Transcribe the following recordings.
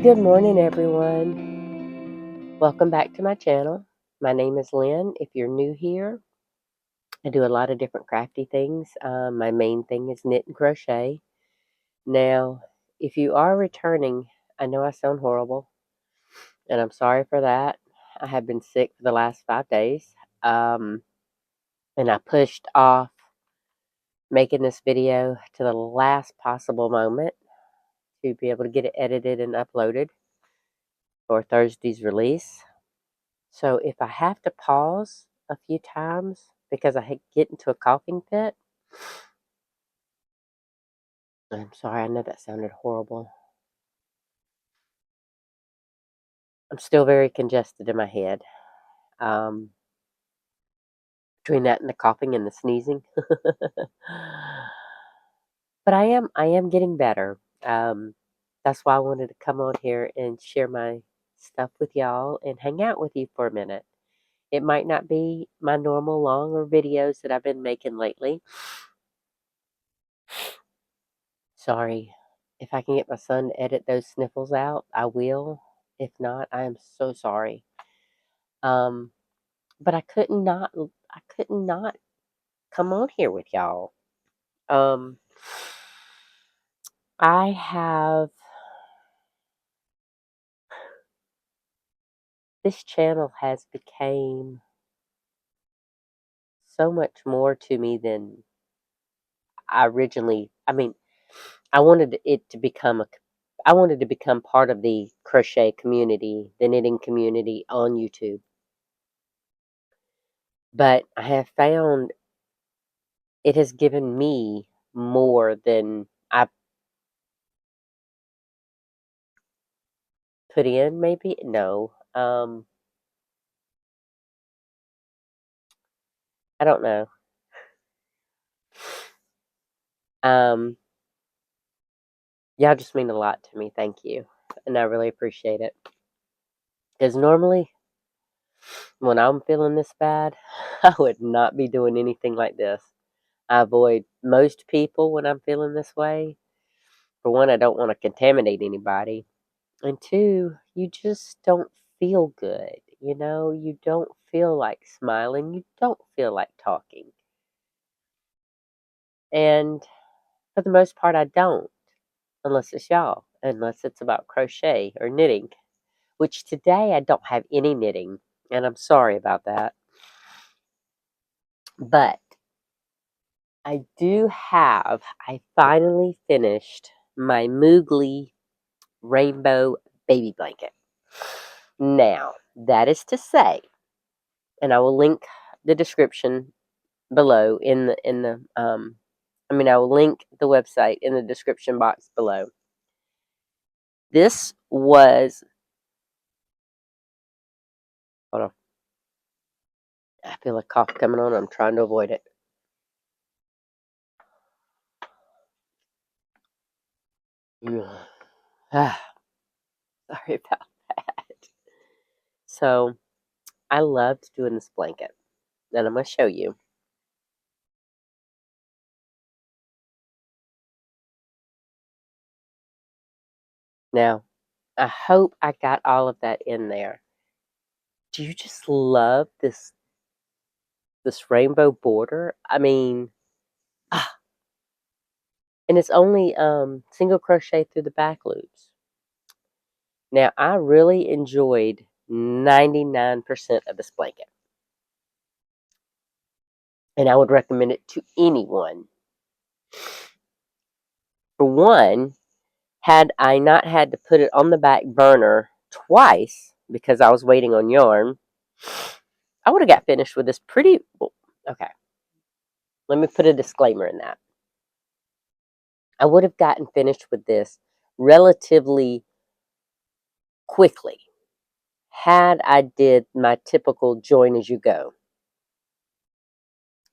Good morning, everyone. Welcome back to my channel. My name is Lynn. If you're new here, I do a lot of different crafty things. My main thing is knit and crochet. Now, if you are returning, I know I sound horrible, and I'm sorry for that. I have been sick for the last 5 days, and I pushed off making this video to the last possible moment to be able to get it edited and uploaded for Thursday's release. So if I have to pause a few times because I get into a coughing fit, I'm sorry, I know that sounded horrible. I'm still very congested in my head. Um, Between that and the coughing and the sneezing. But I am getting better. That's why I wanted to come on here and share my stuff with y'all and hang out with you for a minute. It might not be my normal longer videos that I've been making lately. Sorry. If I can get my son to edit those sniffles out, I will. If not, I am so sorry. Um, but I couldn't not come on here with y'all. I have this channel has became so much more to me than I wanted it to become I wanted to become part of the crochet community, the knitting community on YouTube. But I have found it has given me more than I put in, maybe? No. I don't know. Um, y'all just mean a lot to me. Thank you. And I really appreciate it. Because normally, when I'm feeling this bad, I would not be doing anything like this. I avoid most people when I'm feeling this way. For one, I don't want to contaminate anybody. And two, you just don't feel good. You know, you don't feel like smiling. You don't feel like talking. And for the most part, I don't, unless it's y'all, unless it's about crochet or knitting, which today I don't have any knitting, and I'm sorry about that. But I finally finished my Moogly rainbow baby blanket. Now, that is to say, and I will link the description below I will link the website in the description box below. This was, hold on, I feel a cough coming on. I'm trying to avoid it. Sorry about that. So, I loved doing this blanket, and I'm going to show you. Now, I hope I got all of that in there. Do you just love this rainbow border? And it's only single crochet through the back loops. Now, I really enjoyed 99% of this blanket, and I would recommend it to anyone. For one, had I not had to put it on the back burner twice because I was waiting on yarn, I would have got finished with this pretty. Well, okay, let me put a disclaimer in that. I would have gotten finished with this relatively quickly had I did my typical join as you go.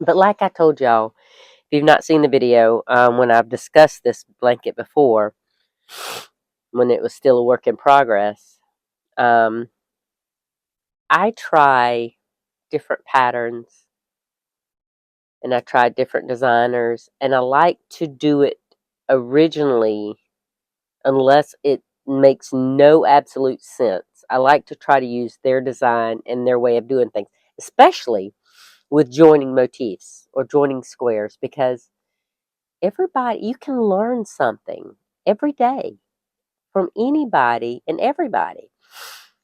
But like I told y'all, if you've not seen the video, when I've discussed this blanket before, when it was still a work in progress, I try different patterns and I try different designers, and I like to do it originally unless makes no absolute sense. I like to try to use their design and their way of doing things, especially with joining motifs or joining squares, because everybody, you can learn something every day from anybody and everybody.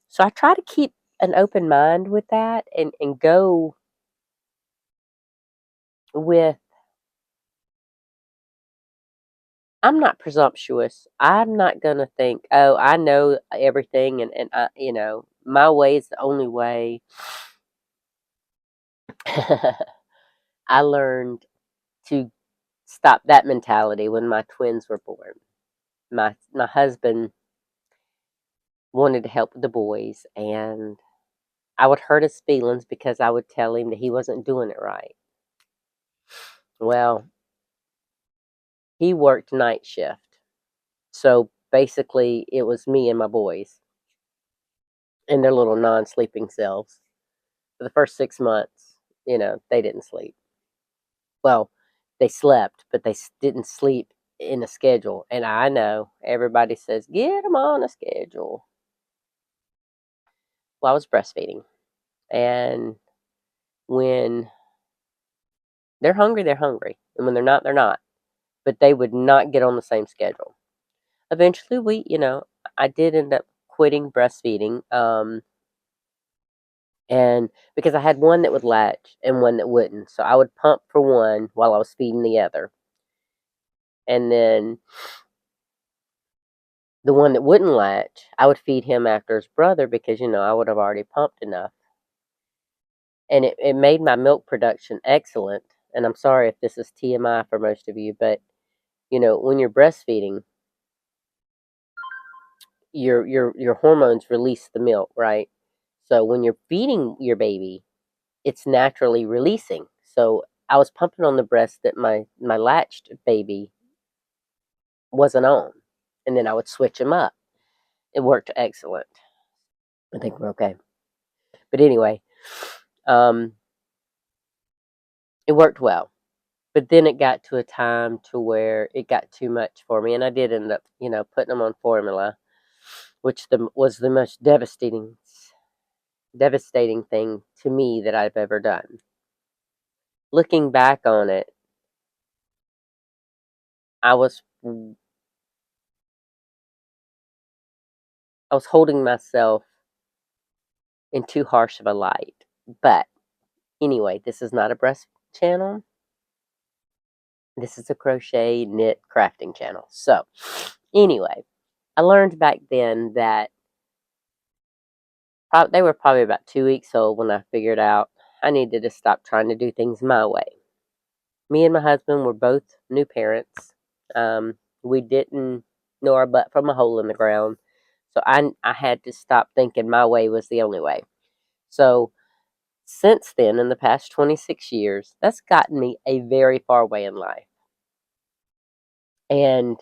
So I try to keep an open mind with that, and go with, I'm not presumptuous. I'm not going to think, oh, I know everything, and my way is the only way. I learned to stop that mentality when my twins were born. My husband wanted to help the boys, and I would hurt his feelings because I would tell him that he wasn't doing it right. Well, he worked night shift. So basically, it was me and my boys in their little non sleeping selves. For the first 6 months, they didn't sleep. Well, they slept, but they didn't sleep in a schedule. And I know everybody says, get them on a schedule. Well, I was breastfeeding. And when they're hungry, they're hungry. And when they're not, they're not. But they would not get on the same schedule. Eventually, I did end up quitting breastfeeding. And because I had one that would latch and one that wouldn't. So I would pump for one while I was feeding the other. And then the one that wouldn't latch, I would feed him after his brother because, I would have already pumped enough. And it made my milk production excellent. And I'm sorry if this is TMI for most of you, but, when you're breastfeeding, your hormones release the milk, right? So when you're feeding your baby, it's naturally releasing. So I was pumping on the breast that my latched baby wasn't on, and then I would switch them up. It worked excellent. I think we're okay. But anyway, um, it worked well. But then it got to a time to where it got too much for me, and I did end up, putting them on formula, which was the most devastating thing to me that I've ever done. Looking back on it, I was I was holding myself in too harsh of a light. But anyway, this is not a breast channel. This is a crochet knit crafting channel. So anyway, I learned back then that they were probably about 2 weeks old when I figured out I needed to stop trying to do things my way. Me and my husband were both new parents. We didn't know our butt from a hole in the ground. So I had to stop thinking my way was the only way. So since then, in the past 26 years, that's gotten me a very far way in life. And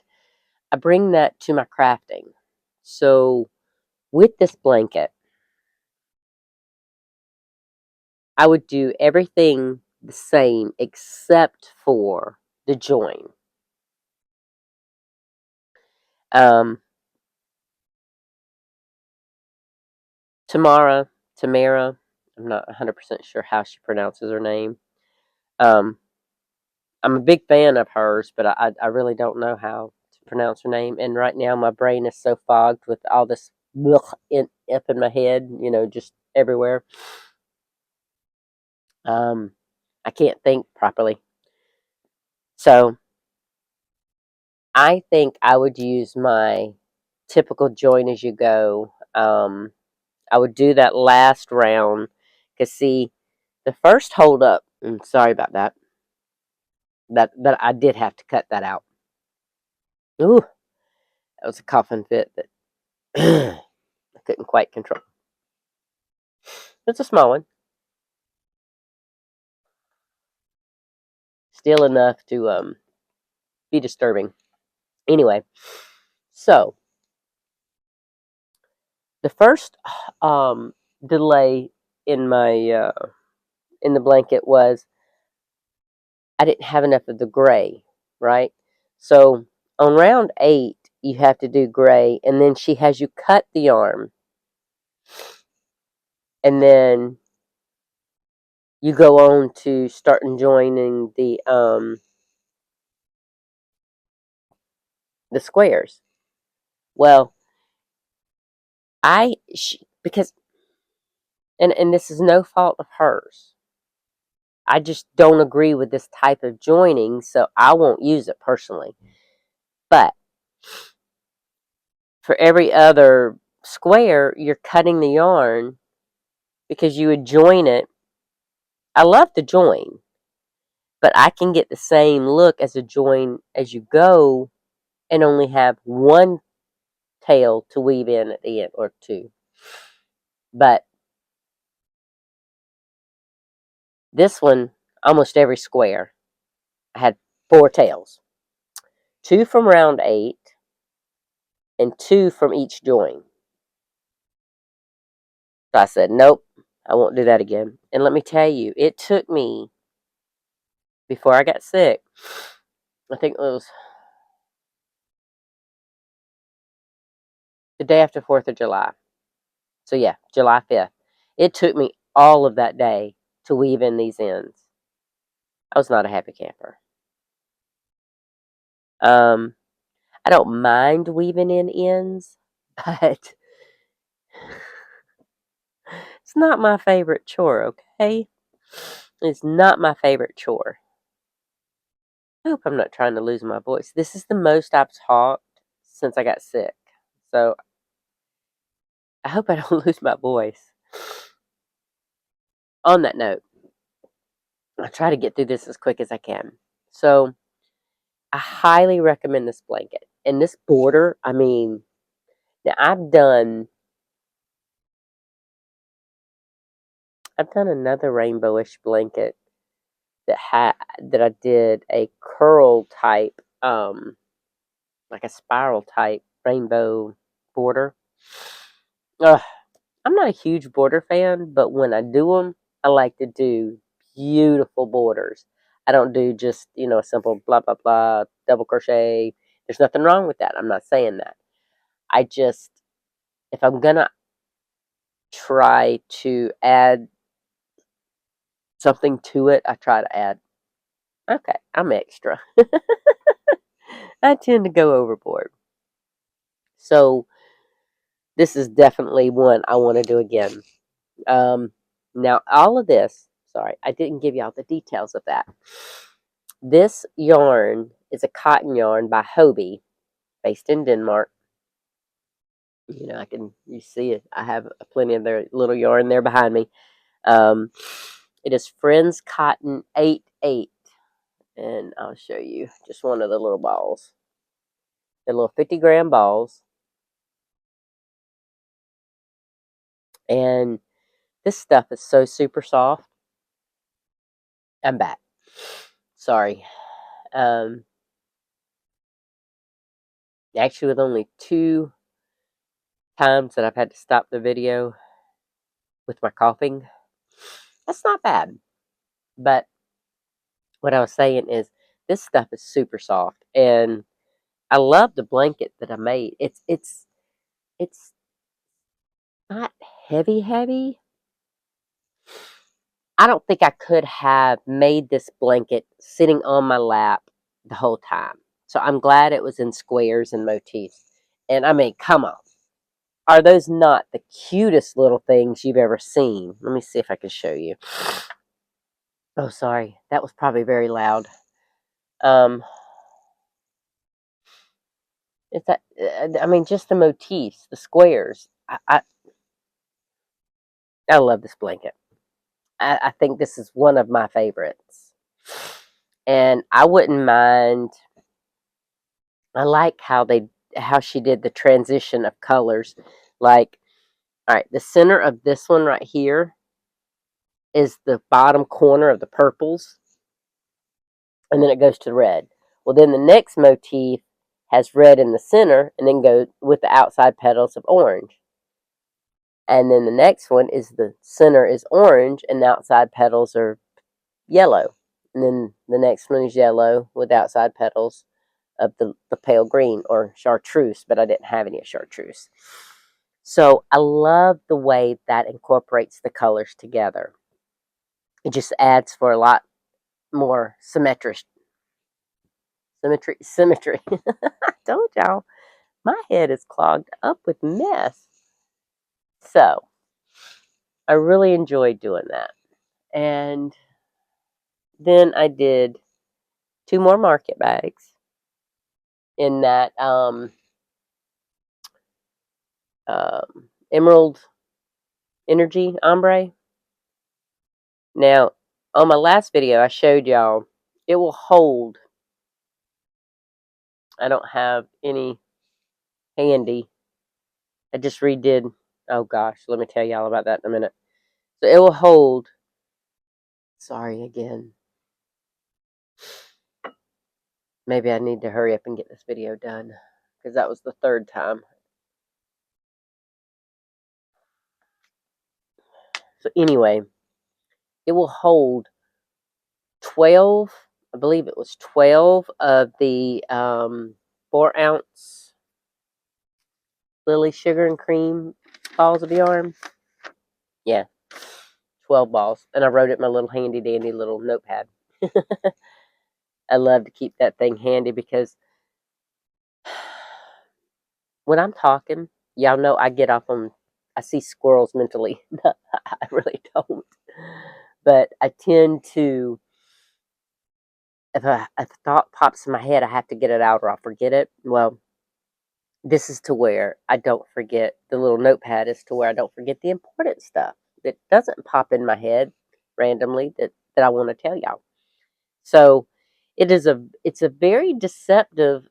I bring that to my crafting. So with this blanket, I would do everything the same except for the join. Um, Tamara, I'm not 100% sure how she pronounces her name. Um, I'm a big fan of hers, but I really don't know how to pronounce her name. And right now, my brain is so fogged with all this up in my head, just everywhere. I can't think properly. So I think I would use my typical join as you go. I would do that last round because see, the first hold up. Sorry about that. That I did have to cut that out. Ooh, that was a coughing fit that I couldn't quite control. It's a small one, still enough to be disturbing. Anyway, so the first delay in my in the blanket was I didn't have enough of the gray, right? So on round 8, you have to do gray, and then she has you cut the yarn, and then you go on to start joining the squares. Well, because and this is no fault of hers. I just don't agree with this type of joining, so I won't use it personally. But for every other square, you're cutting the yarn because you would join it. I love to join, but I can get the same look as a join as you go and only have one tail to weave in at the end, or two. But this one, almost every square, I had 4 tails. 2 from round 8 and 2 from each join. So I said, nope, I won't do that again. And let me tell you, it took me, before I got sick, I think it was the day after 4th of July. So yeah, July 5th. It took me all of that day to weave in these ends. I was not a happy camper. I don't mind weaving in ends, but it's not my favorite chore, okay? It's not my favorite chore. I hope I'm not trying to lose my voice. This is the most I've talked since I got sick. So I hope I don't lose my voice. On that note, I'll try to get through this as quick as I can. So I highly recommend this blanket. And this border, I mean, now I've done another rainbowish blanket that I did a curl type, like a spiral type rainbow border. Ugh, I'm not a huge border fan, but when I do them, I like to do beautiful borders. I don't do just, a simple blah, blah, blah, double crochet. There's nothing wrong with that. I'm not saying that. I just, if I'm going to try to add something to it, I try to add, okay, I'm extra. I tend to go overboard. So this is definitely one I want to do again. Now, all of this, sorry, I didn't give y'all the details of that. This yarn is a cotton yarn by Hobie, based in Denmark. You see it. I have plenty of their little yarn there behind me. It is Friends Cotton 8/8, and I'll show you just one of the little balls. They're little 50-gram balls, and this stuff is so super soft. I'm back. Sorry. Actually, with only 2 times that I've had to stop the video with my coughing, that's not bad. But what I was saying is, this stuff is super soft, and I love the blanket that I made. It's not heavy. I don't think I could have made this blanket sitting on my lap the whole time. So I'm glad it was in squares and motifs. And I mean, come on. Are those not the cutest little things you've ever seen? Let me see if I can show you. Oh, sorry. That was probably very loud. It's that. I mean, just the motifs, the squares. I love this blanket. I think this is one of my favorites, and I wouldn't mind. I like how she did the transition of colors. Like, all right, the center of this one right here is the bottom corner of the purples, and then it goes to red. Well, then the next motif has red in the center, and then goes with the outside petals of orange. And then the next one is the center is orange, and the outside petals are yellow. And then the next one is yellow with outside petals of the pale green or chartreuse, but I didn't have any of chartreuse. So I love the way that incorporates the colors together. It just adds for a lot more symmetry. I told y'all, my head is clogged up with mess. So I really enjoyed doing that. And then I did 2 more market bags in that emerald energy ombre. Now, on my last video, I showed y'all it will hold. I don't have any handy. I just redid. Oh gosh, let me tell y'all about that in a minute. So it will hold. Sorry again. Maybe I need to hurry up and get this video done because that was the 3rd time. So anyway, it will hold 12. I believe it was 12 of the 4-ounce Lily sugar and cream balls of yarn. Yeah, 12 balls. And I wrote it in my little handy dandy little notepad. I love to keep that thing handy because when I'm talking, y'all know I get off on, I see squirrels mentally. I really don't. But I tend to, if a thought pops in my head, I have to get it out or I'll forget it. Well, this is to where I don't forget. The little notepad is to where I don't forget the important stuff that doesn't pop in my head randomly that I want to tell y'all. So it's a very deceptive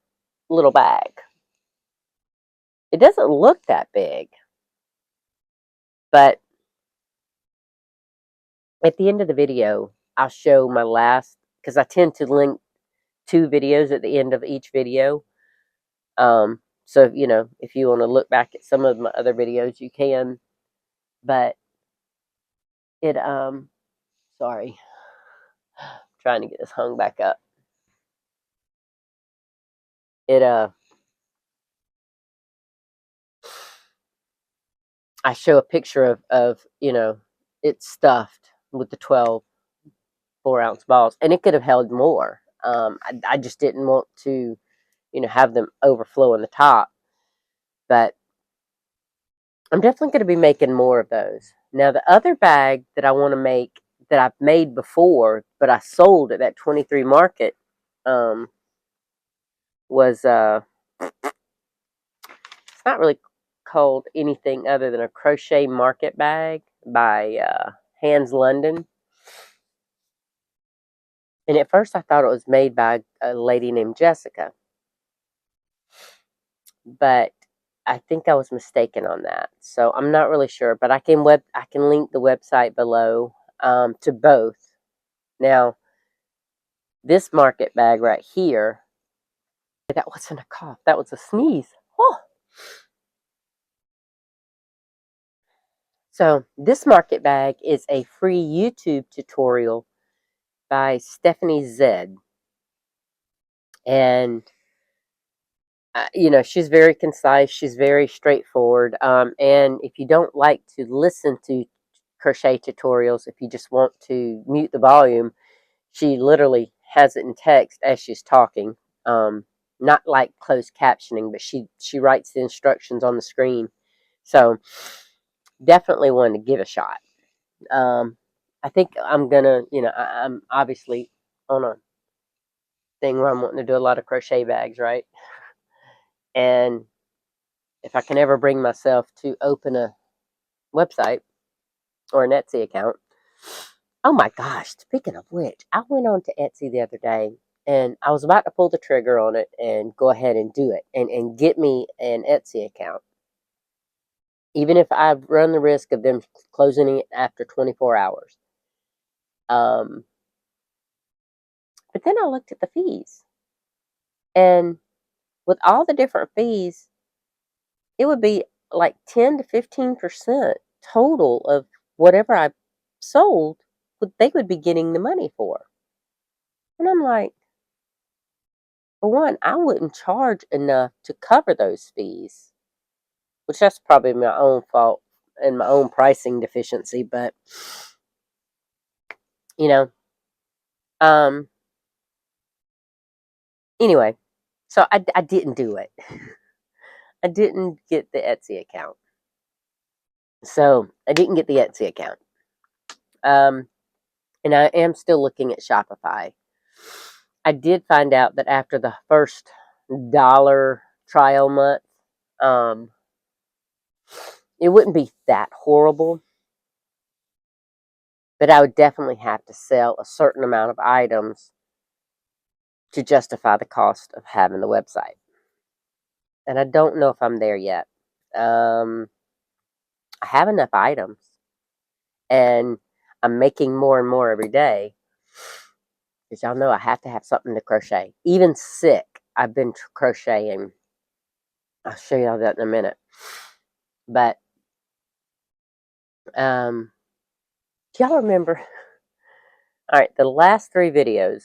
little bag. It doesn't look that big, but at the end of the video, I'll show my last, because I tend to link 2 videos at the end of each video. So, if you want to look back at some of my other videos, you can. But it, sorry, trying to get this hung back up. It, I show a picture of it's stuffed with the 12 4-ounce balls, and it could have held more. I just didn't want to, have them overflow in the top. But I'm definitely going to be making more of those. Now, the other bag that I want to make that I've made before, but I sold at that 23 market, was it's not really called anything other than a crochet market bag by Hands London. And at first I thought it was made by a lady named Jessica, but I think I was mistaken on that. So I'm not really sure, but I can link the website below to both. Now, this market bag right here, that wasn't a cough, that was a sneeze. Oh. So this market bag is a free YouTube tutorial by Stephanie Zed. And, she's very concise. She's very straightforward. And if you don't like to listen to crochet tutorials, if you just want to mute the volume, she literally has it in text as she's talking. Not like closed captioning, but she writes the instructions on the screen. So definitely one to give a shot. I think I'm gonna, I'm obviously on a thing where I'm wanting to do a lot of crochet bags, right? And if I can ever bring myself to open a website or an Etsy account. Oh my gosh, speaking of which, I went on to Etsy the other day and I was about to pull the trigger on it and go ahead and do it and get me an Etsy account. Even if I run the risk of them closing it after 24 hours. But then I looked at the fees. And with all the different fees, it would be like 10 to 15% total of whatever I sold, they would be getting the money for. And I'm like, For one, I wouldn't charge enough to cover those fees, which that's probably my own fault and my own pricing deficiency. But you know, um, anyway, so I didn't do it. I didn't get the Etsy account. So I didn't get the Etsy account. Um, and I am still looking at Shopify. I did find out that after the first dollar trial month, um, it wouldn't be that horrible, but I would definitely have to sell a certain amount of items to justify the cost of having the website. And I don't know if I'm there yet. Um, I have enough items, and I'm making more and more every day. Because y'all know I have to have something to crochet. Even sick, I've been crocheting. I'll show y'all that in a minute. But do y'all remember? All right, the last 3 videos.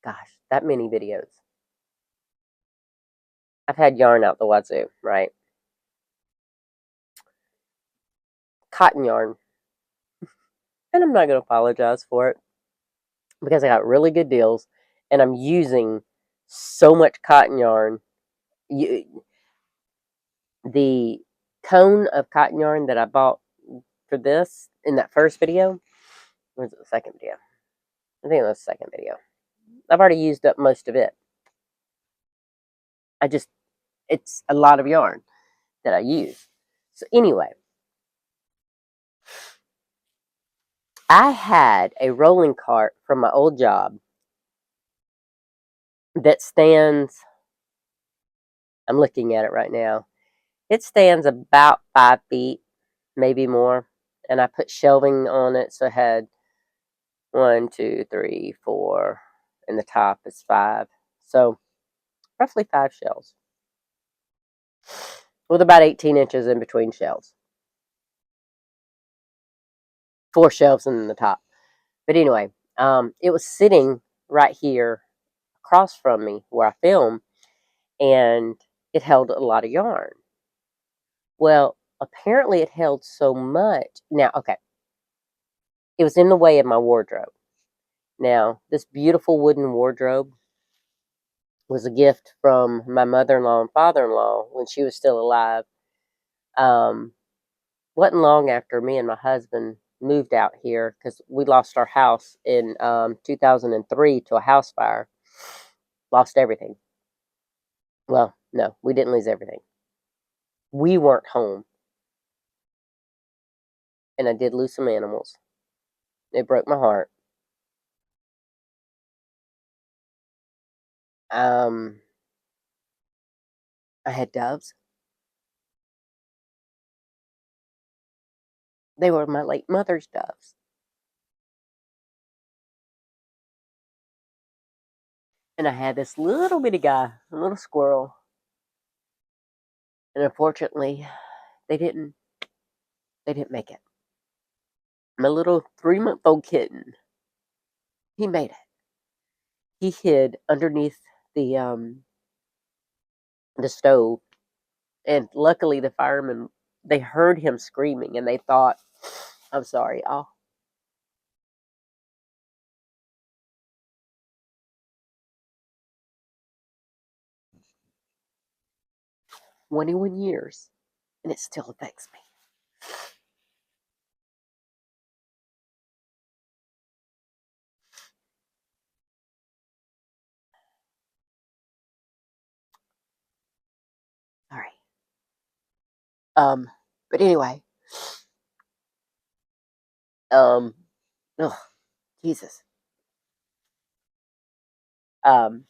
Gosh, that many videos. I've had yarn out the wazoo, right? Cotton yarn. And I'm not going to apologize for it because I got really good deals and I'm using so much cotton yarn. The cone of cotton yarn that I bought for this in that first video, or was it the second video? I think it was the second video. I've already used up most of it. It's a lot of yarn that I use. So anyway, I had a rolling cart from my old job that stands, I'm looking at it right now. It stands about 5 feet, maybe more. And I put shelving on it, so I had 1, 2, 3, 4, and the top is 5. So roughly 5 shelves with about 18 inches in between shelves. 4 shelves in the top. But anyway, it was sitting right here across from me where I film, and it held a lot of yarn. Well, apparently it held so much. Now, okay, it was in the way of my wardrobe. Now, this beautiful wooden wardrobe was a gift from my mother-in-law and father-in-law when she was still alive. Um, wasn't long after me and my husband moved out here because we lost our house in 2003 to a house fire. Lost everything. Well, no, we didn't lose everything. We weren't home, and I did lose some animals. It broke my heart. Um, I had doves. They were my late mother's doves. And I had this little bitty guy, a little squirrel. And unfortunately, they didn't they didn't make it. My little 3-month-old kitten, he made it. He hid underneath the stove, and luckily the firemen, they heard him screaming and they thought, I'm sorry, 21 years, and it still affects me. Sorry. But anyway, oh, Jesus. Um,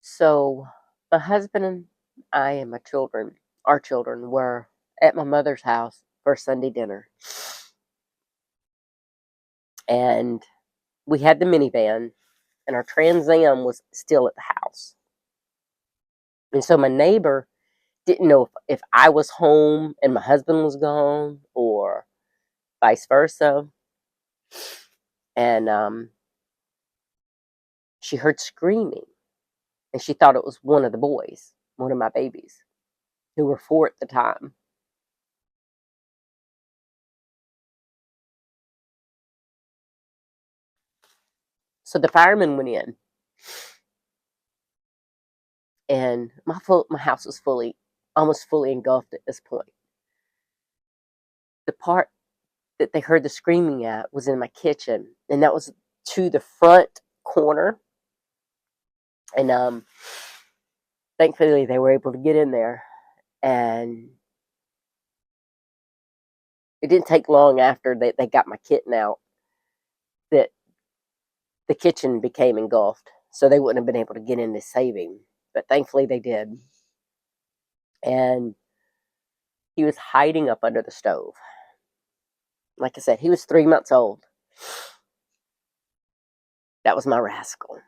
so my husband and I and my children, our children, were at my mother's house for Sunday dinner. And we had the minivan, and our Trans Am was still at the house. And so my neighbor didn't know if I was home and my husband was gone or vice versa. And she heard screaming, and she thought it was one of the boys, one of my babies, who were 4 at the time. So the firemen went in, and my house was almost fully engulfed at this point. The part that they heard the screaming at was in my kitchen, and that was to the front corner. And thankfully, they were able to get in there, and it didn't take long after they got my kitten out that the kitchen became engulfed, so they wouldn't have been able to get in to save him. But thankfully, they did. And he was hiding up under the stove. Like I said, he was 3 months old. That was my rascal.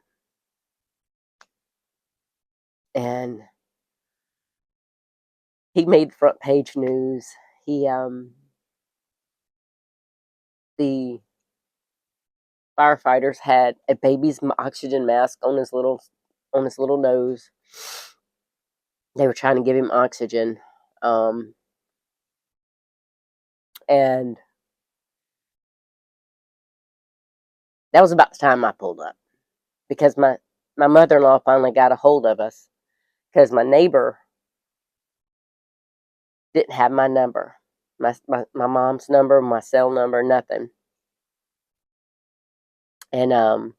And he made front page news. The firefighters had a baby's oxygen mask on his little nose. They were trying to give him oxygen, and that was about the time I pulled up, because my mother-in-law finally got a hold of us, because my neighbor didn't have my number, my mom's number, my cell number, nothing. And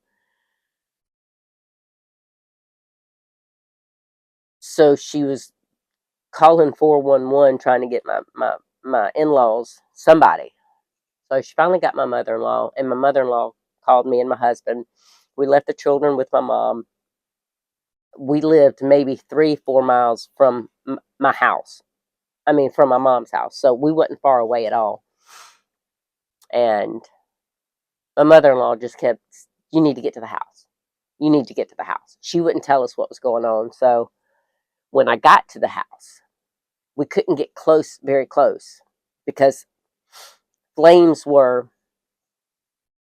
so she was calling 411 trying to get my in-laws, somebody. So she finally got my mother-in-law, and my mother-in-law called me and my husband. We left the children with my mom. We lived maybe 3-4 miles from my house. I mean, from my mom's house. So we wasn't far away at all. And my mother-in-law just kept, you need to get to the house. You need to get to the house. She wouldn't tell us what was going on. So when I got to the house, we couldn't get very close, because flames were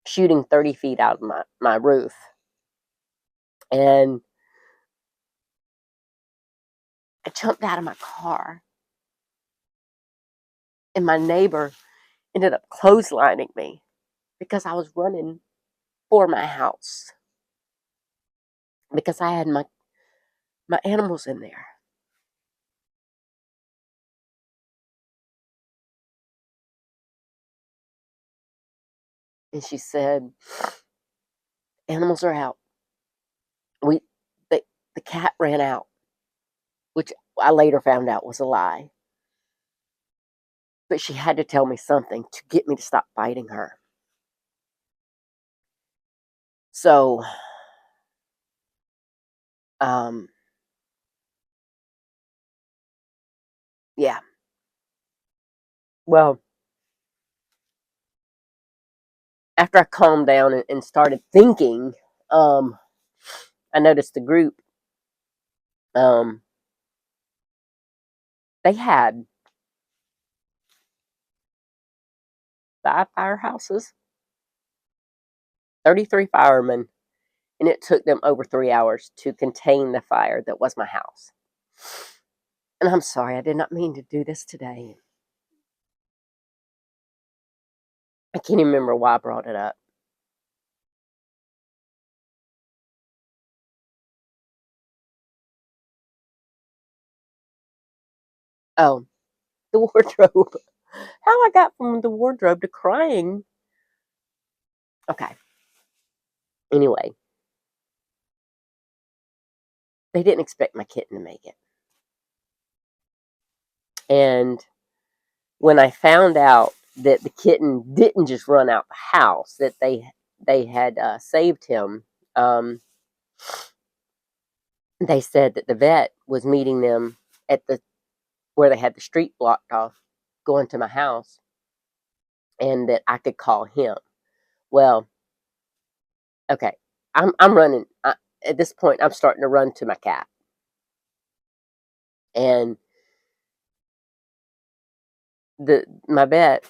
shooting 30 feet out of my roof. And I jumped out of my car, and my neighbor ended up clotheslining me because I was running for my house, because I had my animals in there. And she said, animals are out. We the, the cat ran out, which I later found out was a lie. But she had to tell me something to get me to stop fighting her. So, um, yeah. Well, after I calmed down and started thinking, um, I noticed the group. Um, they had 5 firehouses, 33 firemen, and it took them over 3 hours to contain the fire that was my house. And I'm sorry, I did not mean to do this today. I can't even remember why I brought it up. Oh, the wardrobe. How I got from the wardrobe to crying. Okay. Anyway, they didn't expect my kitten to make it. And when I found out that the kitten didn't just run out the house, that they had saved him, um, they said that the vet was meeting them at the where they had the street blocked off, going to my house, and that I could call him. Well, okay, I'm running. At this point, I'm starting to run to my cat, and my vet,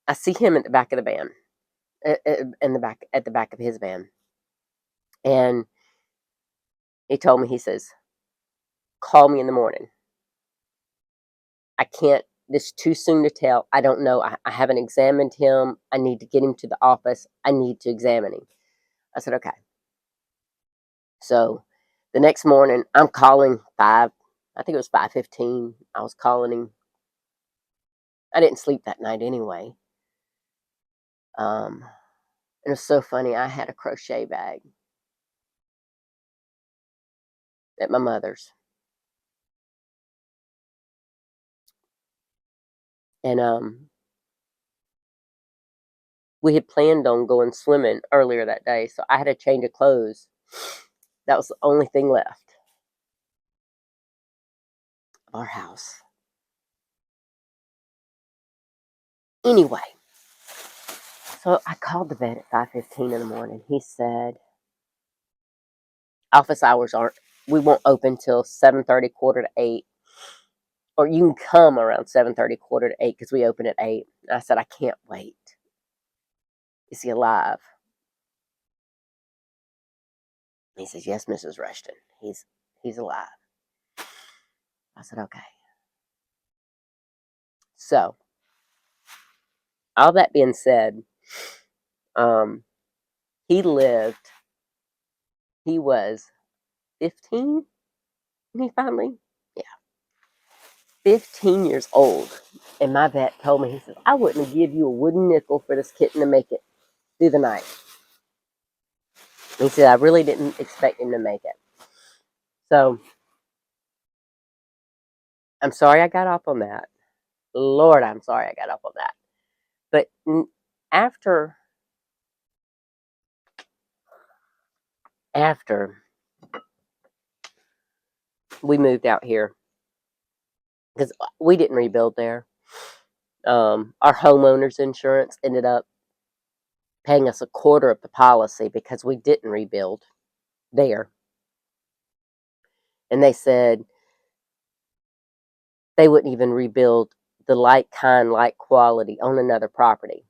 I see him at the back of the van, in the back at the back of his van, and He told me, he says, call me in the morning. I can't, this is too soon to tell. I don't know. I haven't examined him. I need to get him to the office. I need to examine him. I said, okay. So the next morning, I'm calling I think it was 5:15. I was calling him. I didn't sleep that night anyway. It was so funny. I had a crochet bag at my mother's. And we had planned on going swimming earlier that day, so I had a change of clothes. That was the only thing left of our house. Anyway, so I called the vet at 5:15 in the morning. He said, office hours we won't open till 7:30, quarter to 8. Or you can come around 7:30, quarter to 8, because we open at 8. And I said, I can't wait. Is he alive? He says, yes, Mrs. Rushton. He's alive. I said, okay. So, all that being said, um, he was 15 when he finally, yeah, 15 years old. And my vet told me, he says, I wouldn't give you a wooden nickel for this kitten to make it through the night. He said, I really didn't expect him to make it. So, I'm sorry I got off on that. Lord, I'm sorry I got off on that. But after we moved out here, because we didn't rebuild there, our homeowner's insurance ended up paying us a quarter of the policy because we didn't rebuild there. And they said they wouldn't even rebuild the like kind, like quality on another property.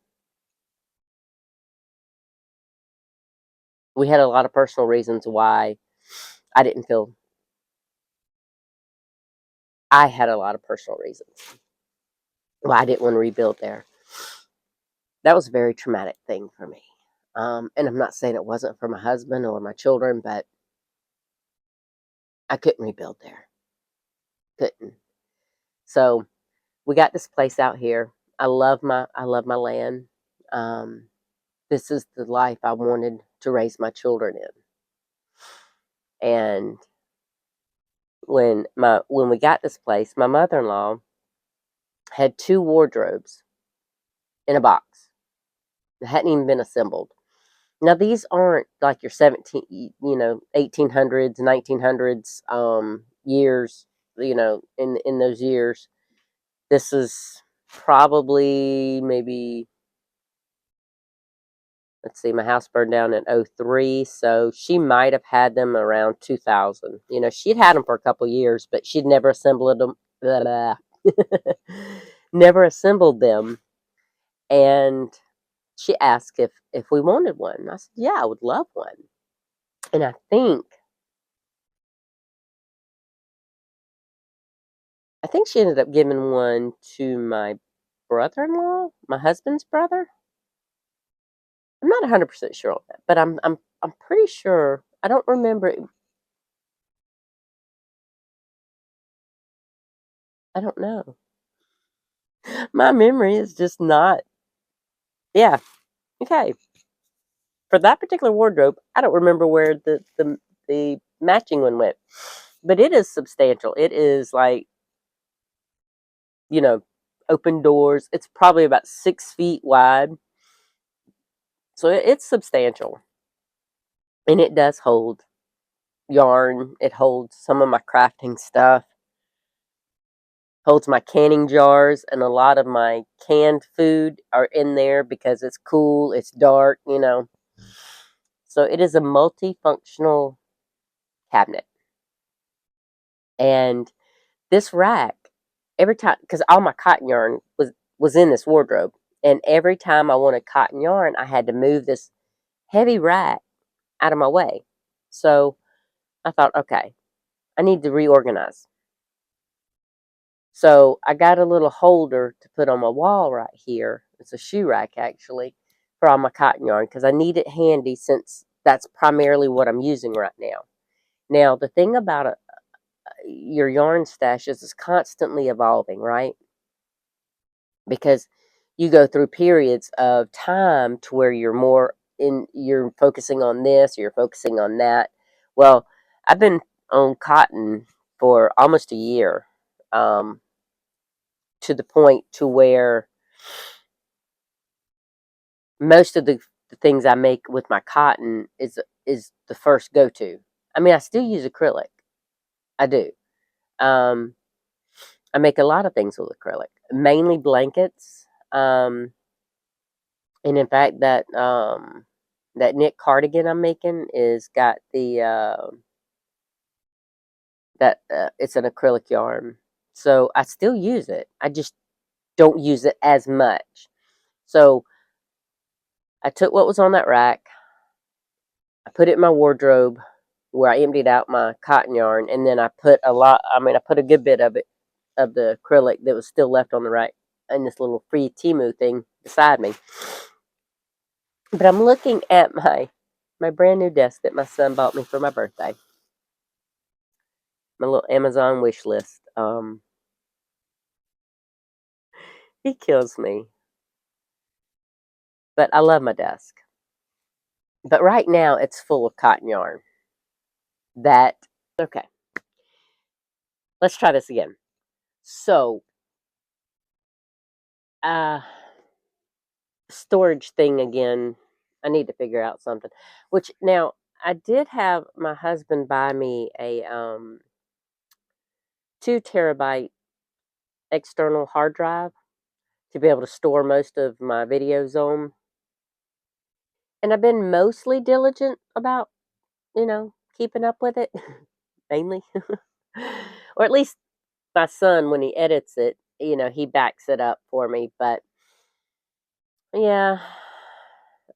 We had a lot of personal reasons why I didn't feel. I had a lot of personal reasons why I didn't want to rebuild there. That was a very traumatic thing for me. And I'm not saying it wasn't for my husband or my children, but I couldn't rebuild there. Couldn't. So we got this place out here. I love my land. This is the life I wanted to raise my children in. And when we got this place, my mother-in-law had 2 wardrobes in a box that hadn't even been assembled. Now these aren't like your 1800s, 1900s years, in those years. This is probably maybe, let's see, my house burned down in 03, so she might have had them around 2000. She'd had them for a couple years, but she'd never assembled them. Blah, blah. Never assembled them. And she asked if we wanted one. And I said, yeah, I would love one. And I think she ended up giving one to my brother-in-law, my husband's brother. I'm not 100% sure on that, but I'm pretty sure. I don't remember. I don't know. My memory is just not. Yeah. Okay. For that particular wardrobe, I don't remember where the matching one went, but it is substantial. It is like, you know, open doors. It's probably about 6 feet wide, so it's substantial, and it does hold yarn. It holds some of my crafting stuff. Holds my canning jars, and a lot of my canned food are in there because it's cool. It's dark. So it is a multifunctional cabinet. And this rack, every time, because all my cotton yarn was in this wardrobe, and every time I wanted cotton yarn, I had to move this heavy rack out of my way. So I thought, okay, I need to reorganize. So I got a little holder to put on my wall right here. It's a shoe rack actually for all my cotton yarn because I need it handy since that's primarily what I'm using right now. Now the thing about your yarn stash is it's constantly evolving, right? Because you go through periods of time to where you're focusing on this or you're focusing on that. Well, I've been on cotton for almost a year, um, to the point to where most of the things I make with my cotton is the first go to. I mean, I still use acrylic. I do. Um, I make a lot of things with acrylic, mainly blankets. And in fact, that knit cardigan I'm making is got the that it's an acrylic yarn, so I still use it. I just don't use it as much. So I took what was on that rack, I put it in my wardrobe where I emptied out my cotton yarn, and then I put a lot. I mean, I put a good bit of it of the acrylic that was still left on the rack in this little free Timu thing beside me. But I'm looking at my brand new desk that my son bought me for my birthday. My little Amazon wish list. He kills me, but I love my desk. But right now, it's full of cotton yarn. That okay. Let's try this again. So, uh, storage thing again. I need to figure out something. Which now I did have my husband buy me a 2 terabyte external hard drive to be able to store most of my videos on. And I've been mostly diligent about, keeping up with it, mainly. Or at least my son, when he edits it, he backs it up for me. But yeah,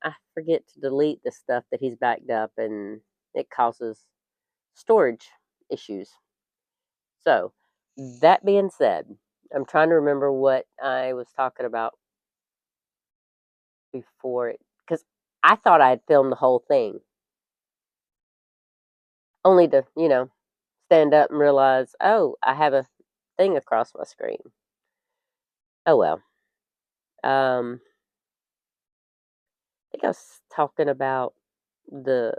I forget to delete the stuff that he's backed up, and it causes storage issues. So, that being said, I'm trying to remember what I was talking about before it, because I thought I had filmed the whole thing, only to, stand up and realize, oh, I have a thing across my screen. Oh well. I think I was talking about the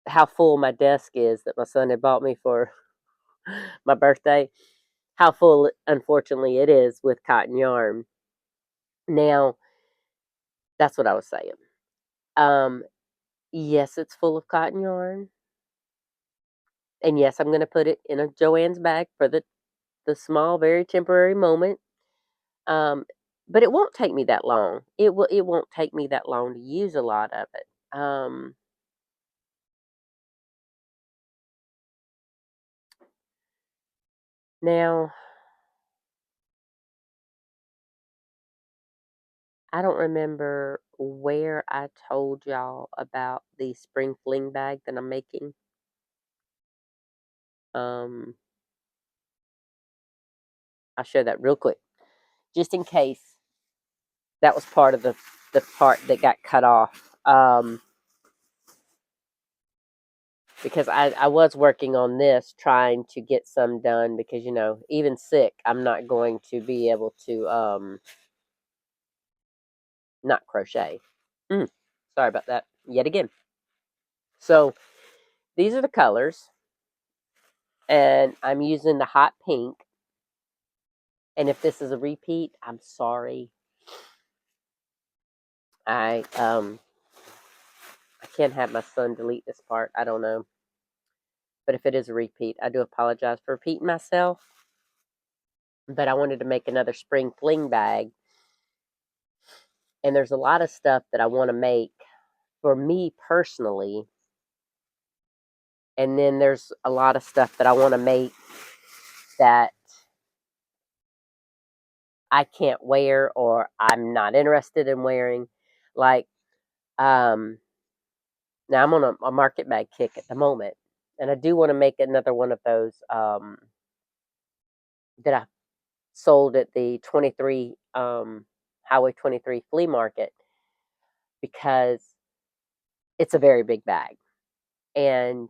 how full my desk is that my son had bought me for my birthday. How full, unfortunately, it is with cotton yarn. Now, that's what I was saying. Um, yes, it's full of cotton yarn, and yes, I'm going to put it in a Joann's bag for the small, very temporary moment. Um, but it won't take me that long. It won't take me that long to use a lot of it. Now, I don't remember where I told y'all about the spring fling bag that I'm making. Um, I'll show that real quick, just in case that was part of the part that got cut off. Because I was working on this, trying to get some done. Because even sick, I'm not going to be able to not crochet. Sorry about that. Yet again. So these are the colors, and I'm using the hot pink. And if this is a repeat, I'm sorry. I can't have my son delete this part. I don't know. But if it is a repeat, I do apologize for repeating myself. But I wanted to make another spring fling bag. And there's a lot of stuff that I want to make for me personally. And then there's a lot of stuff that I want to make that I can't wear or I'm not interested in wearing. Like, um, Now I'm on a market bag kick at the moment, and I do want to make another one of those that I sold at the 23 Highway 23 flea market because it's a very big bag, and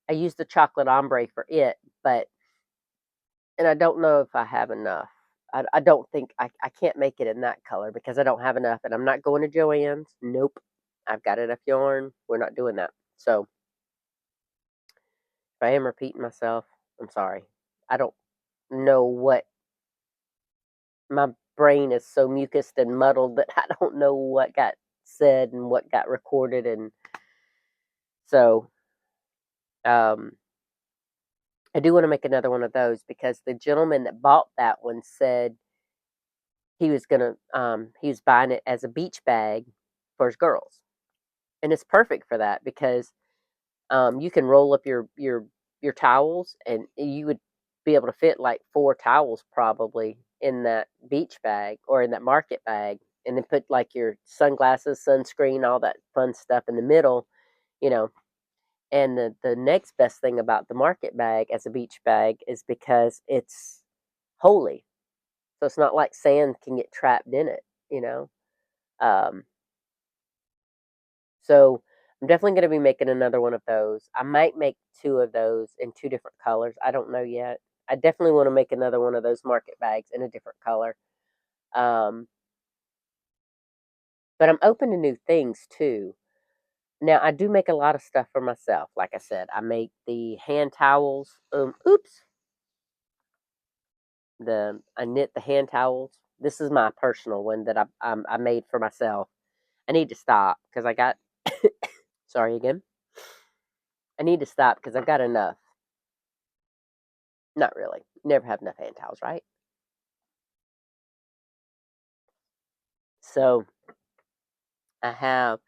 I used the chocolate ombre for it, but and I don't know if I have enough. I don't think I can't make it in that color because I don't have enough, and I'm not going to Joann's. Nope, I've got enough yarn. We're not doing that. So if I am repeating myself, I'm sorry. I don't know what my brain is so mucused and muddled that I don't know what got said and what got recorded, and so um, I do want to make another one of those because the gentleman that bought that one said he was buying it as a beach bag for his girls, and it's perfect for that because you can roll up your towels, and you would be able to fit like 4 towels probably in that beach bag or in that market bag, and then put like your sunglasses, sunscreen, all that fun stuff in the middle, you know. And the next best thing about the market bag as a beach bag is because it's holy, so it's not like sand can get trapped in it, you know. Um, So I'm definitely going to be making another one of those. I might make 2 of those in 2 different colors. I don't know yet. I definitely want to make another one of those market bags in a different color. Um, but I'm open to new things too. Now I do make a lot of stuff for myself. Like I said, I make the hand towels. I knit the hand towels. This is my personal one that I made for myself. I need to stop because I got. Sorry again. I need to stop because I've got enough. Not really. Never have enough hand towels, right? So I have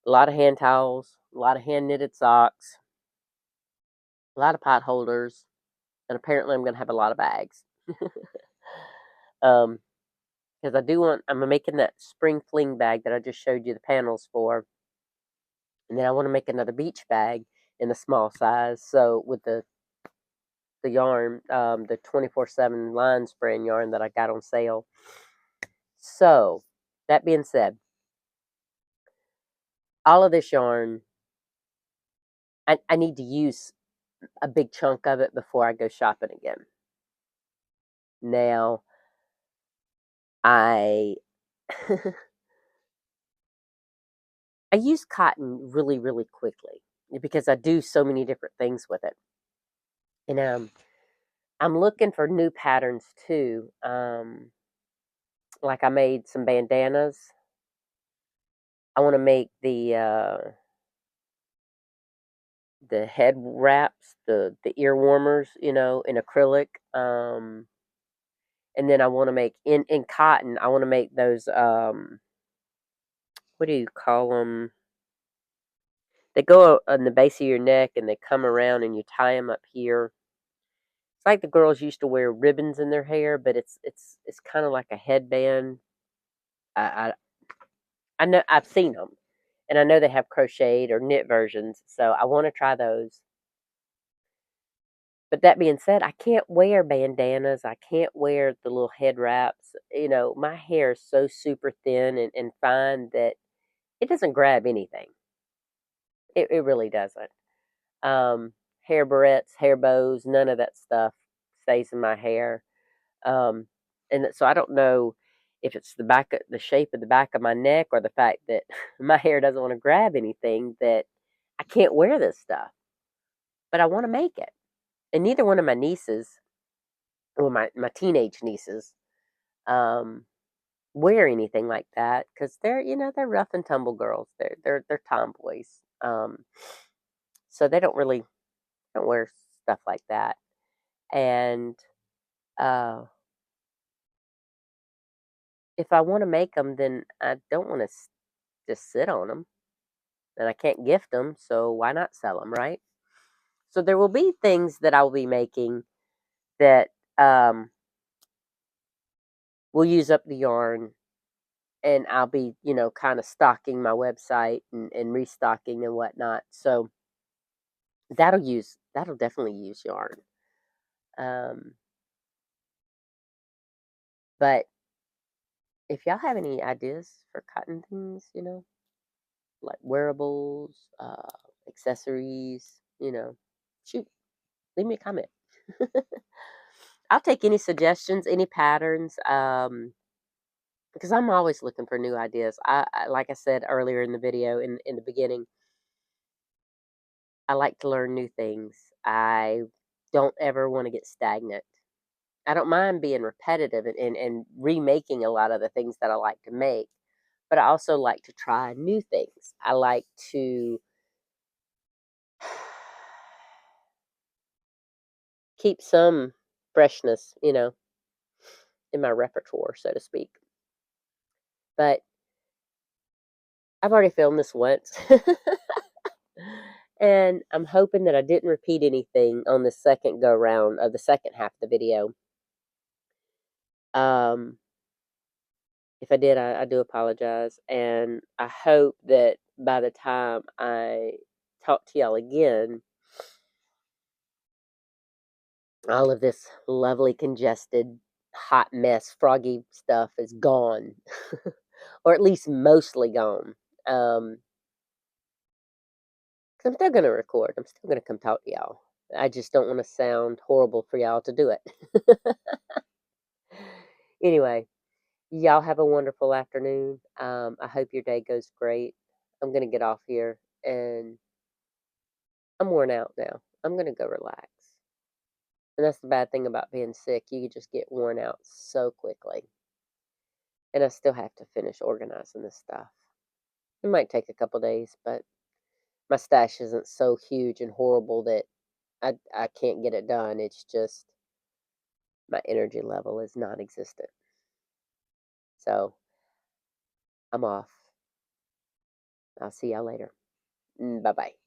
a lot of hand towels, a lot of hand knitted socks, a lot of pot holders, and apparently I'm going to have a lot of bags. um, because I'm making that spring fling bag that I just showed you the panels for, and then I want to make another beach bag in the small size. So with the yarn, the 24/7 line spraying yarn that I got on sale. So that being said, all of this yarn, I need to use a big chunk of it before I go shopping again. Now, I I use cotton really, really quickly because I do so many different things with it. And I'm looking for new patterns too. Like I made some bandanas. I want to make the head wraps, the ear warmers, in acrylic. And then I want to make in cotton. I want to make those. What do you call them? They go on the base of your neck and they come around and you tie them up here. It's like the girls used to wear ribbons in their hair, but it's kind of like a headband. I I know I've seen them, and I know they have crocheted or knit versions, so I want to try those. But that being said, I can't wear bandanas. I can't wear the little head wraps. My hair is so super thin and fine that it doesn't grab anything. It really doesn't. Um, Hair barrettes, hair bows, none of that stuff stays in my hair. Um, and so I don't know if it's the shape of the back of my neck, or the fact that my hair doesn't want to grab anything, that I can't wear this stuff. But I want to make it. And neither one of my nieces, well, my teenage nieces, um, wear anything like that because they're rough and tumble girls. They're tomboys. So they don't wear stuff like that. And uh, if I want to make them, then I don't want to just sit on them, and I can't gift them. So why not sell them, right? So there will be things that I will be making that will use up the yarn, and I'll be, kind of stocking my website and restocking and whatnot. So that'll definitely use yarn. Um, but if y'all have any ideas for cotton things, like wearables, accessories, shoot, leave me a comment. I'll take any suggestions, any patterns, because I'm always looking for new ideas. Like I said earlier in the video, in the beginning, I like to learn new things. I don't ever want to get stagnant. I don't mind being repetitive and remaking a lot of the things that I like to make, but I also like to try new things. I like to keep some freshness, in my repertoire, so to speak. But I've already filmed this once. And I'm hoping that I didn't repeat anything on the second go round of the second half of the video. Um, if I did, I do apologize. And I hope that by the time I talk to y'all again, all of this lovely, congested, hot mess, froggy stuff is gone, or at least mostly gone. 'Cause I'm still gonna record. I'm still gonna come talk to y'all. I just don't want to sound horrible for y'all to do it. Anyway, y'all have a wonderful afternoon. I hope your day goes great. I'm gonna get off here, and I'm worn out now. I'm gonna go relax. And that's the bad thing about being sick. You can just get worn out so quickly. And I still have to finish organizing this stuff. It might take a couple days, but my stash isn't so huge and horrible that I can't get it done. It's just my energy level is non-existent. So I'm off. I'll see y'all later. Bye bye.